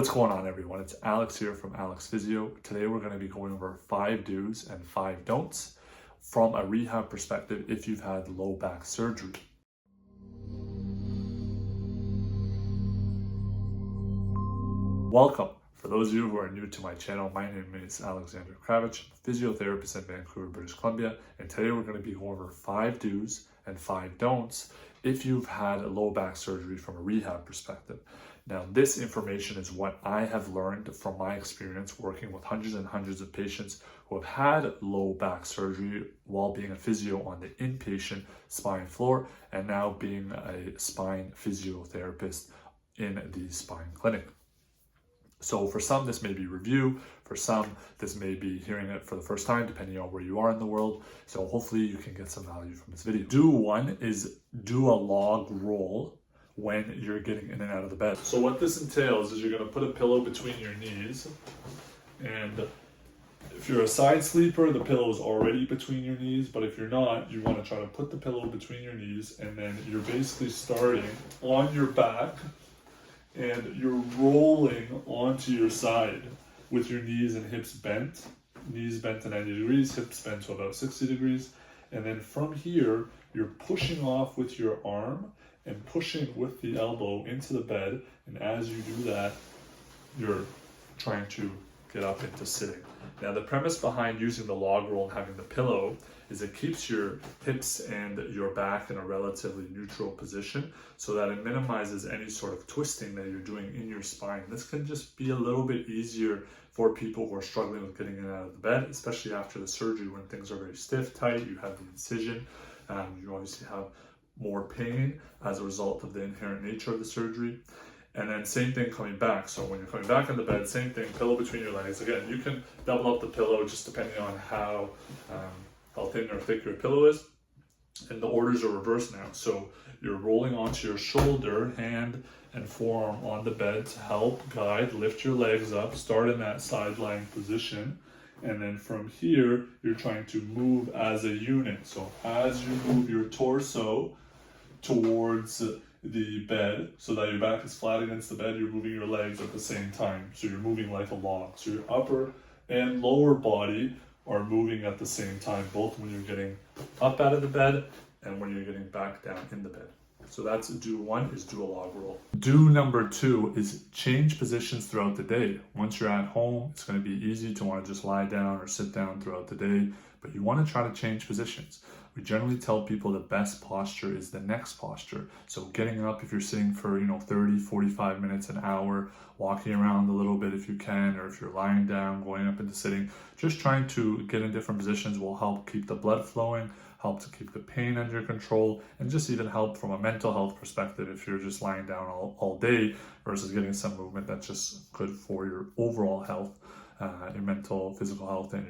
What's going on, everyone? It's Alex here from Alex Physio. Today we're going to be going over 5 do's and 5 don'ts from a rehab perspective if you've had low back surgery. Welcome. For those of you who are new to my channel, my name is Alexander Kravich, physiotherapist in Vancouver, British Columbia, and today we're going to be going over 5 do's and 5 don'ts if you've had a low back surgery from a rehab perspective. Now, this information is what I have learned from my experience working with hundreds and hundreds of patients who have had low back surgery while being a physio on the inpatient spine floor and now being a spine physiotherapist in the spine clinic. So for some, this may be review. For some, this may be hearing it for the first time, depending on where you are in the world. So hopefully you can get some value from this video. Do 1 is do a log roll when you're getting in and out of the bed. So what this entails is you're going to put a pillow between your knees, and if you're a side sleeper, the pillow is already between your knees, but if you're not, you want to try to put the pillow between your knees, and then you're basically starting on your back and you're rolling onto your side with your knees and hips bent to 90 degrees, hips bent to about 60 degrees, and then from here you're pushing off with your arm and pushing with the elbow into the bed, and as you do that, you're trying to get up into sitting. Now, the premise behind using the log roll and having the pillow is it keeps your hips and your back in a relatively neutral position so that it minimizes any sort of twisting that you're doing in your spine. This can just be a little bit easier for people who are struggling with getting in and out of the bed, especially after the surgery when things are very stiff, tight, you have the incision, you obviously have more pain as a result of the inherent nature of the surgery. And then same thing coming back. So when you're coming back in the bed, same thing, pillow between your legs. Again, you can double up the pillow just depending on how thin or thick your pillow is. And the orders are reversed now. So you're rolling onto your shoulder, hand and forearm on the bed to help guide, lift your legs up, start in that side lying position. And then from here, you're trying to move as a unit. So as you move your torso towards the bed so that your back is flat against the bed, you're moving your legs at the same time. So you're moving like a log. So your upper and lower body are moving at the same time, both when you're getting up out of the bed and when you're getting back down in the bed. So that's do 1 is do a log roll. Do number 2 is change positions throughout the day. Once you're at home, it's going to be easy to want to just lie down or sit down throughout the day, but you want to try to change positions. We generally tell people the best posture is the next posture. So getting up if you're sitting for 30, 45 minutes, an hour, walking around a little bit if you can, or if you're lying down, going up into sitting, just trying to get in different positions will help keep the blood flowing, help to keep the pain under control, and just even help from a mental health perspective if you're just lying down all day versus getting some movement that's just good for your overall health, your mental, physical health, and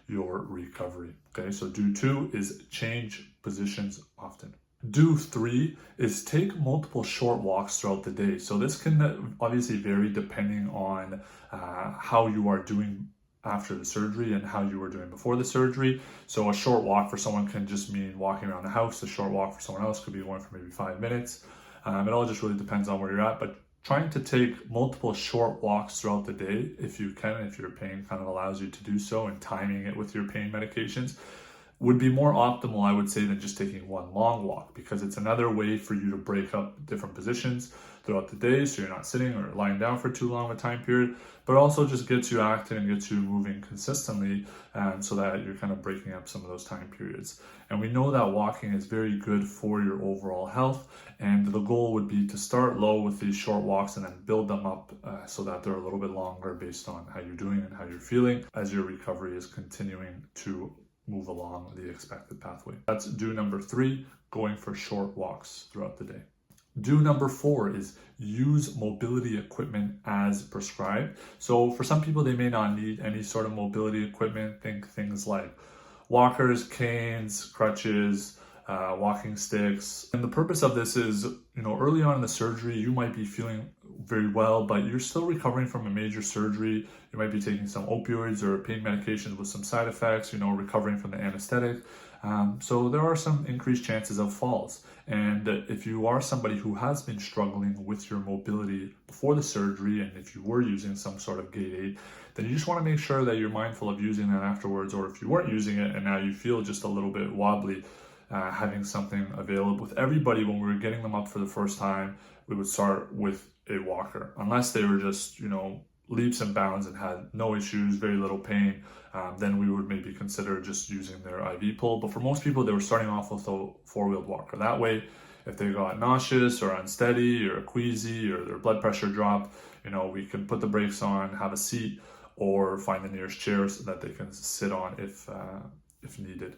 your recovery. Okay, so do 2 is change positions often. Do 3 is take multiple short walks throughout the day. So this can obviously vary depending on how you are doing after the surgery and how you were doing before the surgery. So a short walk for someone can just mean walking around the house. A short walk for someone else could be going for maybe 5 minutes. It all just really depends on where you're at, but trying to take multiple short walks throughout the day, if you can, if your pain kind of allows you to do so, and timing it with your pain medications, would be more optimal, I would say, than just taking one long walk, because it's another way for you to break up different positions throughout the day so you're not sitting or lying down for too long of a time period, but also just gets you active and gets you moving consistently, so that you're kind of breaking up some of those time periods. And we know that walking is very good for your overall health, and the goal would be to start low with these short walks and then build them up so that they're a little bit longer based on how you're doing and how you're feeling as your recovery is continuing to move along the expected pathway. That's do number 3, going for short walks throughout the day. Do number 4 is use mobility equipment as prescribed. So for some people, they may not need any sort of mobility equipment. Think things like walkers, canes, crutches, walking sticks. And the purpose of this is, early on in the surgery, you might be feeling very well, but you're still recovering from a major surgery. You might be taking some opioids or pain medications with some side effects, recovering from the anesthetic. So there are some increased chances of falls. And if you are somebody who has been struggling with your mobility before the surgery, and if you were using some sort of gait aid, then you just want to make sure that you're mindful of using that afterwards. Or if you weren't using it and now you feel just a little bit wobbly, having something available. With everybody, when we were getting them up for the first time, we would start with a walker, unless they were just, leaps and bounds and had no issues, very little pain. Then we would maybe consider just using their IV pole. But for most people, they were starting off with a four-wheeled walker. That way, if they got nauseous or unsteady or queasy or their blood pressure dropped, we can put the brakes on, have a seat, or find the nearest chair so that they can sit on if needed.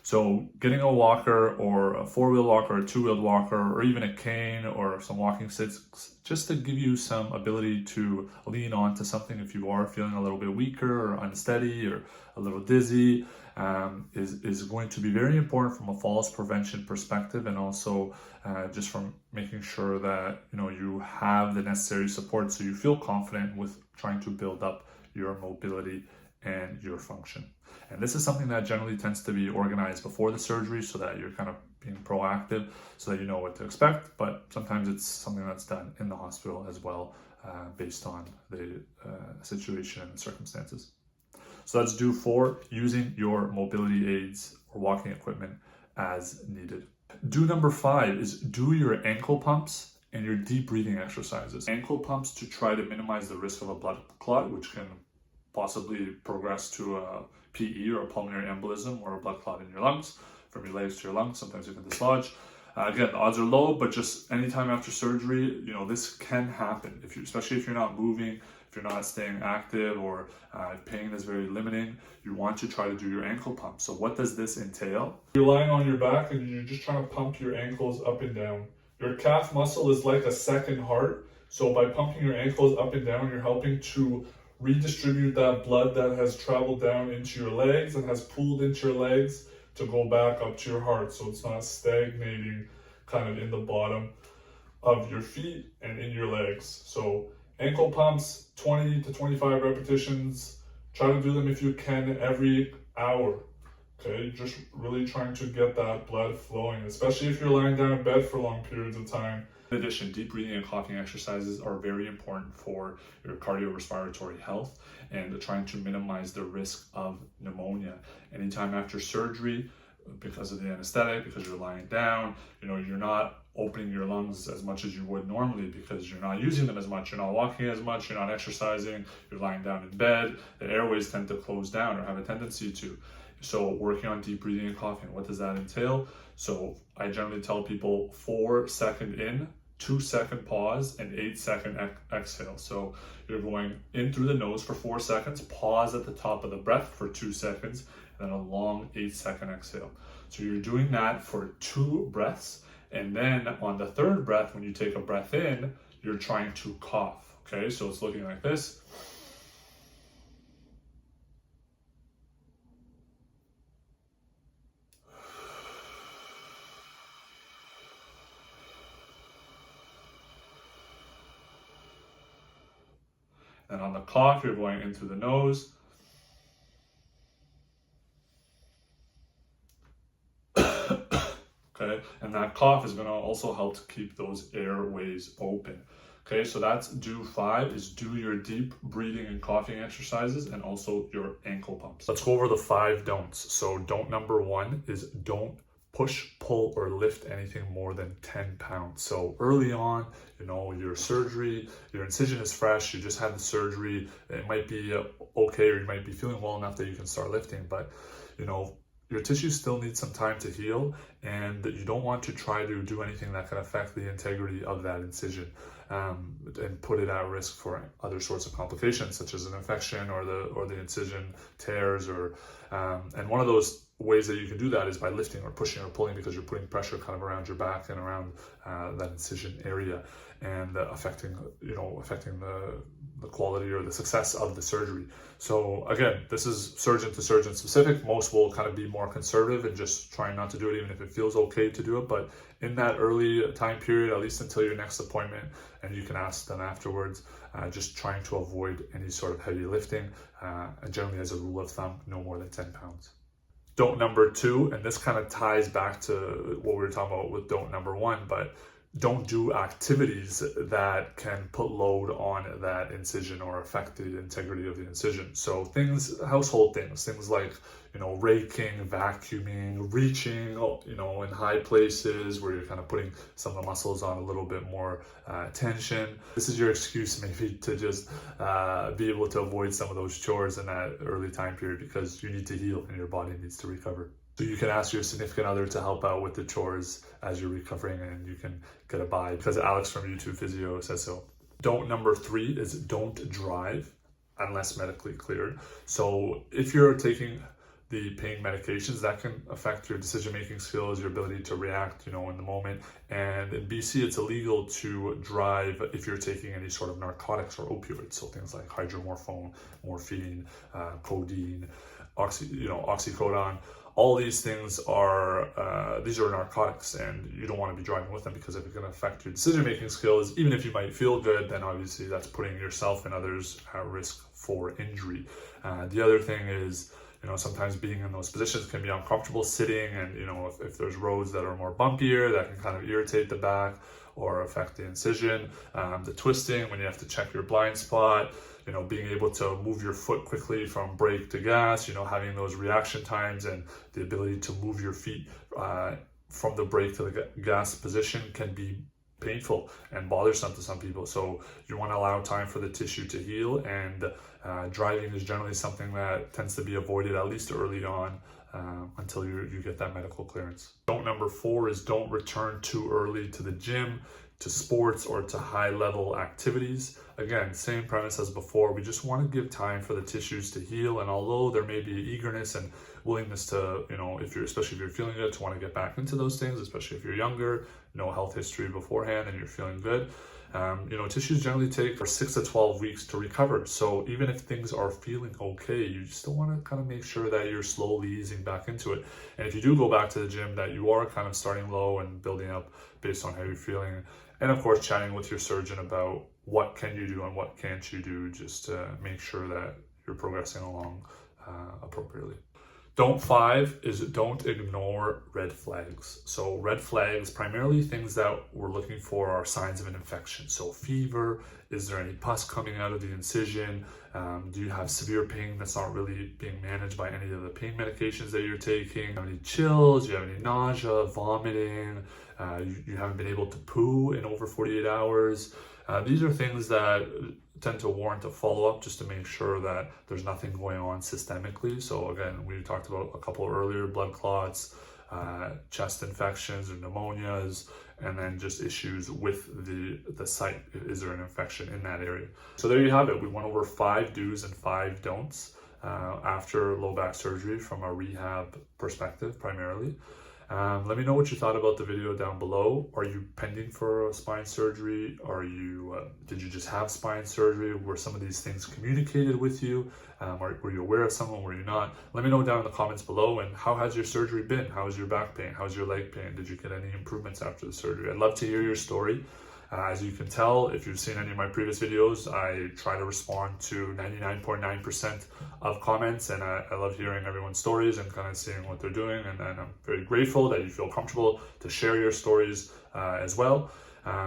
So getting a walker or a four-wheel walker, a two-wheeled walker, or even a cane or some walking sticks, just to give you some ability to lean on to something if you are feeling a little bit weaker or unsteady or a little dizzy, is going to be very important from a falls prevention perspective, and also just from making sure that you have the necessary support so you feel confident with trying to build up your mobility and your function. And this is something that generally tends to be organized before the surgery so that you're kind of being proactive, so that you know what to expect. But sometimes it's something that's done in the hospital as well, based on the situation and circumstances. So that's do 4, using your mobility aids or walking equipment as needed. Do number 5 is do your ankle pumps and your deep breathing exercises. Ankle pumps to try to minimize the risk of a blood clot, which can possibly progress to a PE or a pulmonary embolism or a blood clot in your lungs, from your legs to your lungs, sometimes even dislodge. Again, the odds are low, but just anytime after surgery, this can happen. Especially if you're not moving, if you're not staying active, or if pain is very limiting, you want to try to do your ankle pump. So what does this entail? You're lying on your back and you're just trying to pump your ankles up and down. Your calf muscle is like a second heart. So by pumping your ankles up and down, you're helping to redistribute that blood that has traveled down into your legs and has pooled into your legs to go back up to your heart, so it's not stagnating kind of in the bottom of your feet and in your legs. So ankle pumps, 20 to 25 repetitions. Try to do them if you can every hour. Okay, just really trying to get that blood flowing, especially if you're lying down in bed for long periods of time. In addition, deep breathing and coughing exercises are very important for your cardiorespiratory health and trying to minimize the risk of pneumonia. Anytime after surgery, because of the anesthetic, because you're lying down, you're not opening your lungs as much as you would normally because you're not using them as much, you're not walking as much, you're not exercising, you're lying down in bed, the airways tend to close down or have a tendency to. So working on deep breathing and coughing, what does that entail? So I generally tell people 4-second in, 2-second pause, and 8-second exhale. So you're going in through the nose for 4 seconds, pause at the top of the breath for 2 seconds, and then a long 8-second exhale. So you're doing that for 2 breaths. And then on the 3rd breath, when you take a breath in, you're trying to cough. Okay, so it's looking like this. And on the cough, you're going in through the nose. Okay, and that cough is going to also help to keep those airways open. Okay, so that's do 5, is do your deep breathing and coughing exercises and also your ankle pumps. Let's go over the 5 don'ts. So don't number 1 is don't push, pull, or lift anything more than 10 pounds. So early on, your surgery, your incision is fresh, you just had the surgery, it might be okay, or you might be feeling well enough that you can start lifting, but your tissues still need some time to heal, and you don't want to try to do anything that can affect the integrity of that incision and put it at risk for other sorts of complications, such as an infection or the incision tears, and one of those ways that you can do that is by lifting or pushing or pulling, because you're putting pressure kind of around your back and around that incision area, and affecting the quality or the success of the surgery. So again, this is surgeon to surgeon specific. Most will kind of be more conservative and just trying not to do it even if it feels okay to do it. But in that early time period, at least until your next appointment, and you can ask them afterwards, just trying to avoid any sort of heavy lifting, and generally as a rule of thumb, no more than 10 pounds. Don't number 2, and this kind of ties back to what we were talking about with don't number 1, but don't do activities that can put load on that incision or affect the integrity of the incision. So things, household things like, raking, vacuuming, reaching, in high places where you're kind of putting some of the muscles on a little bit more tension. This is your excuse maybe to just be able to avoid some of those chores in that early time period, because you need to heal and your body needs to recover. So you can ask your significant other to help out with the chores as you're recovering, and you can get a buy because Alex from YouTube Physio says so. Don't number 3 is don't drive unless medically cleared. So if you're taking the pain medications, that can affect your decision-making skills, your ability to react, in the moment. And in BC, it's illegal to drive if you're taking any sort of narcotics or opioids. So things like hydromorphone, morphine, codeine, oxycodone. All these things are narcotics, and you don't want to be driving with them, because if it's going to affect your decision-making skills, even if you might feel good, then obviously that's putting yourself and others at risk for injury. The other thing is, sometimes being in those positions can be uncomfortable sitting, and if there's roads that are more bumpier, that can kind of irritate the back or affect the incision. The twisting, when you have to check your blind spot, being able to move your foot quickly from brake to gas, having those reaction times and the ability to move your feet from the brake to the gas position can be painful and bothersome to some people. So you want to allow time for the tissue to heal, and driving is generally something that tends to be avoided at least early on until you get that medical clearance. Don't number 4 is don't return too early to the gym, to sports, or to high level activities. Again, same premise as before. We just want to give time for the tissues to heal, and although there may be eagerness and willingness to, especially if you're feeling good, to want to get back into those things, especially if you're younger, no health history beforehand, and you're feeling good. Tissues generally take for 6 to 12 weeks to recover. So even if things are feeling okay, you still want to kind of make sure that you're slowly easing back into it. And if you do go back to the gym, that you are kind of starting low and building up based on how you're feeling. And of course, chatting with your surgeon about what can you do and what can't you do, just to make sure that you're progressing along appropriately. Don't 5 is don't ignore red flags. So red flags, primarily things that we're looking for are signs of an infection. So fever, is there any pus coming out of the incision? Do you have severe pain that's not really being managed by any of the pain medications that you're taking? Do you have any chills? Do you have any nausea, vomiting? You haven't been able to poo in over 48 hours. These are things that tend to warrant a follow-up, just to make sure that there's nothing going on systemically. So again, we talked about a couple earlier, blood clots, chest infections or pneumonias, and then just issues with the site. Is there an infection in that area? So there you have it. We went over 5 do's and 5 don'ts after low back surgery from a rehab perspective primarily. Let me know what you thought about the video down below. Are you pending for a spine surgery? Did you just have spine surgery? Were some of these things communicated with you? Were you aware of someone? Were you not? Let me know down in the comments below. And how has your surgery been? How's your back pain? How's your leg pain? Did you get any improvements after the surgery? I'd love to hear your story. As you can tell, if you've seen any of my previous videos, I try to respond to 99.9% of comments, and I love hearing everyone's stories and kind of seeing what they're doing, and I'm very grateful that you feel comfortable to share your stories as well.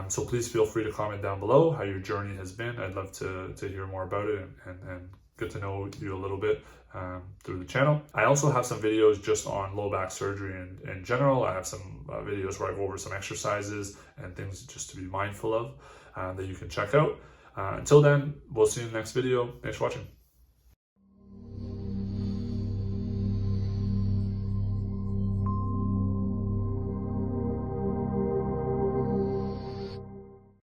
So please feel free to comment down below how your journey has been. I'd love to hear more about it and get to know you a little bit through the channel. I also have some videos just on low back surgery in general. I have some videos where I go over some exercises and things just to be mindful of that you can check out. Until then, we'll see you in the next video. Thanks for watching.